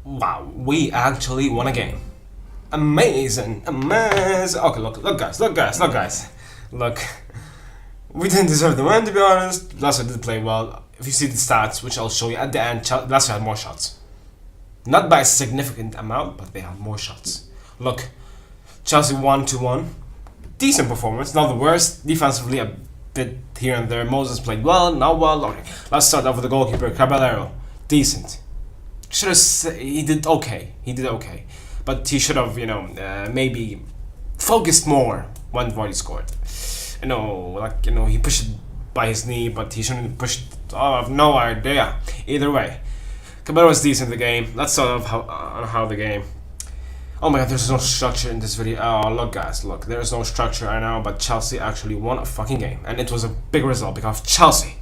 Wow, we actually won a game. Amazing, amazing. Okay, look, guys. Look, we didn't deserve the win, to be honest. Leicester did play well. If you see the stats, which I'll show you at the end, Leicester had more shots. Not by a significant amount, but they had more shots. Look, Chelsea 1-1. Decent performance, not the worst. Defensively, a bit here and there. Moses played well, not well. Okay, let's start off with the goalkeeper, Caballero. Decent. He did okay. But he should have, maybe focused more when Vardy scored. He pushed it by his knee, but he shouldn't have pushed. Oh, I have no idea. Either way, Caballero was decent in the game. Let's start off how the game. Oh my god, there's no structure in this video. Oh, look guys, look, there's no structure right now, but Chelsea actually won a fucking game. And it was a big result because Chelsea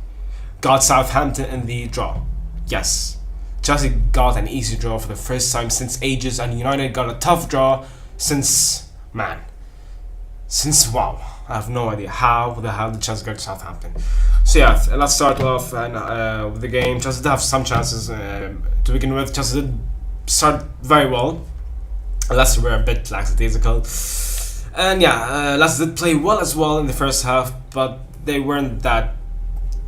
got Southampton in the draw. Yes, Chelsea got an easy draw for the first time since ages, and United got a tough draw since wow. I have no idea how the hell did Chelsea get to Southampton. So yeah, let's start off with the game. Chelsea did have some chances to begin with. Chelsea did start very well. Leicester were a bit lackadaisical, and yeah, Leicester did play well as well in the first half, but they weren't that,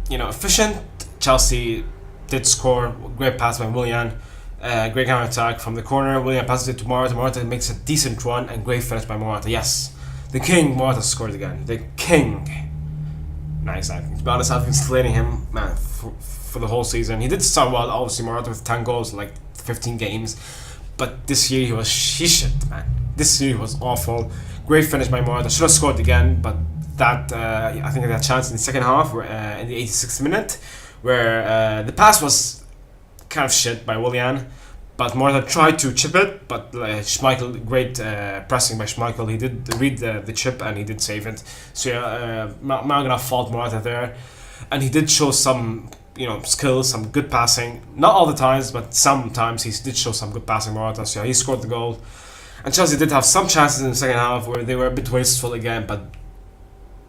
efficient. Chelsea did score. Great pass by Willian, great counter attack from the corner. Willian passes it to Morata. Morata makes a decent run, and great finish by Morata. Yes, the king Morata scored again. The king. Nice. To be honest, I've been slating him, man, for the whole season. He did start well, obviously. Morata with 10 goals in like 15 games. But this year he was shit, man. This year he was awful. Great finish by Morata. Should have scored again, but that I think that chance in the second half, in the 86th minute, where the pass was kind of shit by Willian, but Morata tried to chip it, but Schmeichel, great pressing by Schmeichel. He did read the chip and he did save it. So yeah, I'm not gonna fault Morata there, and he did show some skills, some good passing. Not all the times, but sometimes he did show some good passing, Morata. So yeah, he scored the goal. And Chelsea did have some chances in the second half where they were a bit wasteful again, but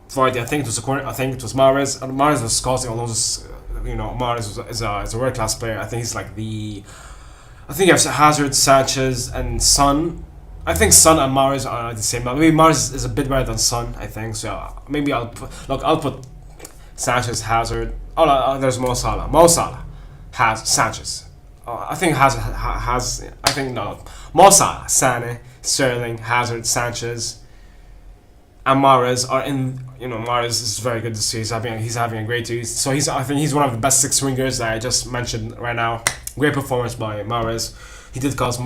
Vardy, I think it was a corner. I think it was Mahrez. And Mahrez was causing all those. Mahrez is a world class player. I think he's like I think you have Hazard, Sanchez, and Son. I think Son and Mahrez are the same. Maybe Mahrez is a bit better than Son. I think so. Yeah, maybe I'll put Sanchez, Hazard. Oh no, there's Mo Salah. Has Sanchez. I think Mo Salah, Sané, Sterling, Hazard, Sanchez, and Mahrez are in. Mahrez is very good to see. He's having a great year. So I think he's one of the best 6 wingers that I just mentioned right now. Great performance by Mahrez. He did cause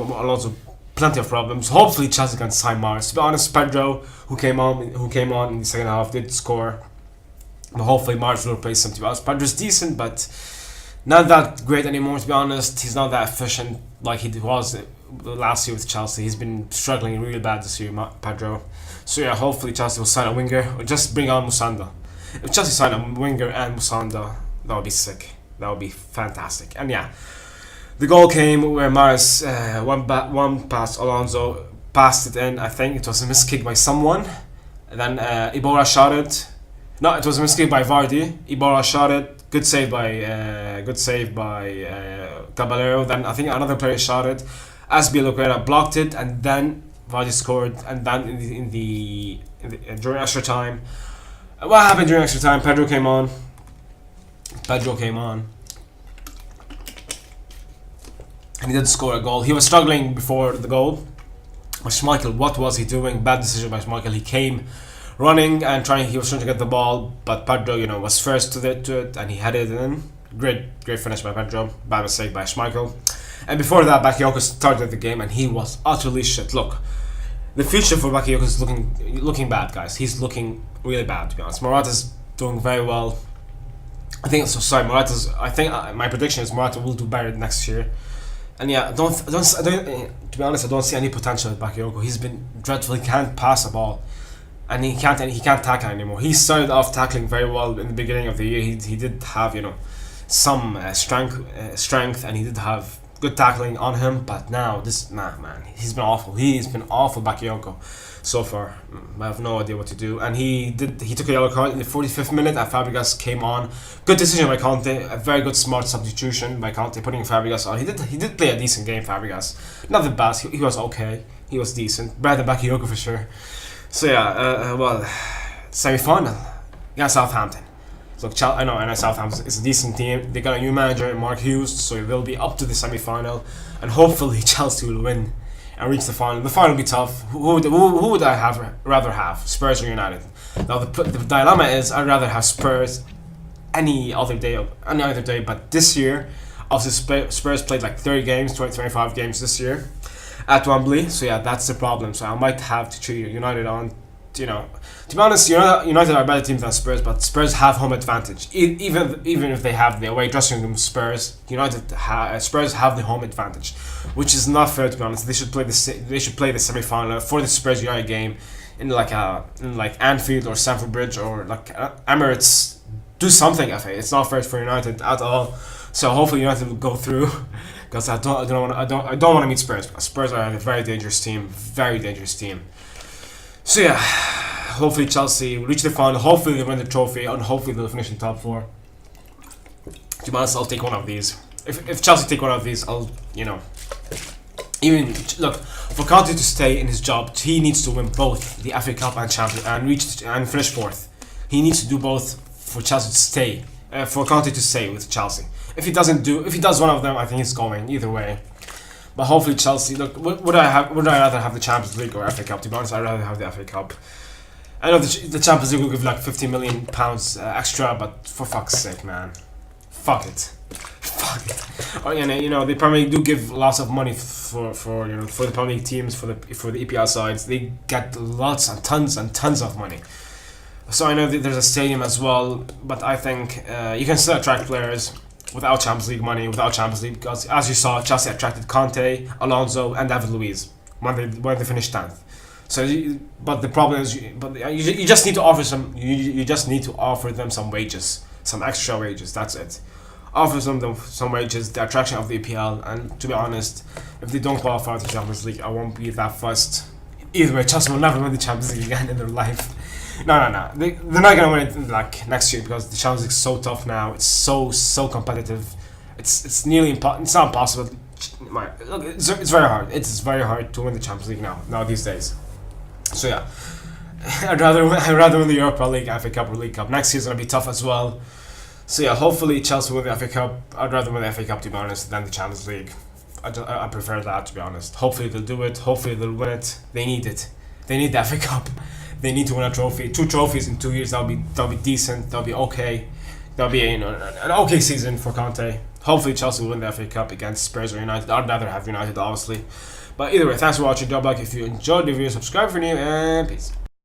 plenty of problems. Hopefully Chelsea can sign Mahrez. To be honest, Pedro, who came on in the second half, did score. But hopefully Mahrez will replace him. To be honest, Pedro's decent, but not that great anymore. To be honest, he's not that efficient like he was last year with Chelsea. He's been struggling really bad this year, Pedro. So yeah, hopefully Chelsea will sign a winger or just bring on Musanda. If Chelsea sign a winger and Musanda, that would be sick. That would be fantastic. And yeah, the goal came where Mahrez one pass. Alonso passed it in. I think it was a miskick by someone, and then Iborra shot it. No, it was a mistake by Vardy. Iborra shot it. Good save by Caballero. Then I think another player shot it. Azpilicueta blocked it, and then Vardy scored. And then during extra time, what happened during extra time? Pedro came on, and he did score a goal. He was struggling before the goal. But Schmeichel, what was he doing? Bad decision by Schmeichel. He came running and he was trying to get the ball, but Pedro, was first to it, and he headed it in. Great finish by Pedro. Bad mistake by Schmeichel. And before that, Bakayoko started the game, and he was utterly shit. Look, the future for Bakayoko is looking bad, guys. He's looking really bad, to be honest. Morata's doing very well. I think my prediction is Morata will do better next year. And yeah, to be honest, I don't see any potential with Bakayoko. He's been dreadful. He can't pass a ball. And he can't tackle anymore. He started off tackling very well in the beginning of the year. He did have some strength, and he did have good tackling on him. But now this man, he's been awful. He's been awful, Bakayoko, so far. I have no idea what to do. And he took a yellow card in the 45th minute. And Fabregas came on. Good decision by Conte. A very good, smart substitution by Conte, putting Fabregas on. He did play a decent game, Fabregas. Not the best. He was okay. He was decent. Better than Bakayoko for sure. So yeah, well, semi-final against Southampton. So I know Southampton is a decent team. They got a new manager, Mark Hughes, so they'll be up to the semi-final, and hopefully Chelsea will win and reach the final. The final will be tough. Who would I rather have? Spurs or United? Now the dilemma is I'd rather have Spurs any other day. But this year, obviously Spurs played like 30 games, 25 games this year at Wembley. So yeah, that's the problem. So I might have to choose United on. You know, to be honest, United are a better team than Spurs, but Spurs have home advantage. Even if they have the away dressing room, Spurs have the home advantage, which is not fair, to be honest. They should play the semi-final for the Spurs United game in like Anfield or Stamford Bridge or like Emirates. Do something, FA. It's not fair for United at all. So hopefully United will go through, because I don't want to meet Spurs. Spurs are a very dangerous team, So yeah, hopefully Chelsea will reach the final, hopefully they win the trophy, and hopefully they'll finish in top 4. To be honest, I'll take one of these. If Chelsea take one of these, I'll, even, look, for Conte to stay in his job, he needs to win both the FA Cup and Champions and finish 4th. He needs to do both for Chelsea to stay, for Conte to stay with Chelsea. If he does one of them, I think he's going either way. But hopefully Chelsea. Look, would I rather have the Champions League or FA Cup? To be honest, I'd rather have the FA Cup. I know the Champions League will give like £50 million extra, but for fuck's sake, man, fuck it. Oh, they probably do give lots of money for the Premier League teams, for the EPL sides. They get lots and tons of money. So I know that there's a stadium as well, but I think you can still attract players without Champions League money, because as you saw, Chelsea attracted Conte, Alonso, and David Luiz when they finished 10th. So, but the problem is, you just need to offer some. You just need to offer them some wages, some extra wages. That's it. Offer them some wages, the attraction of the EPL, and to be honest, if they don't qualify for the Champions League, I won't be that fussed. Either way, Chelsea will never win the Champions League again in their life. No. They're not gonna win it like next year, because the Champions League is so tough now. It's so competitive. It's nearly impossible. It's not impossible. Look, it's very hard. It's very hard to win the Champions League now these days. So yeah, I'd rather win the Europa League, FA Cup, or League Cup. Next year's gonna be tough as well. So yeah, hopefully Chelsea win the FA Cup. I'd rather win the FA Cup, to be honest, than the Champions League. I prefer that, to be honest. Hopefully they'll do it. Hopefully they'll win it. They need it. They need the FA Cup. They need to win a trophy. 2 trophies in 2 years. That'll be decent. That'll be okay. That'll be an okay season for Conte. Hopefully Chelsea will win the FA Cup against Spurs or United. I'd rather have United, obviously. But either way, thanks for watching. Drop a like if you enjoyed the video. Subscribe for new, and peace.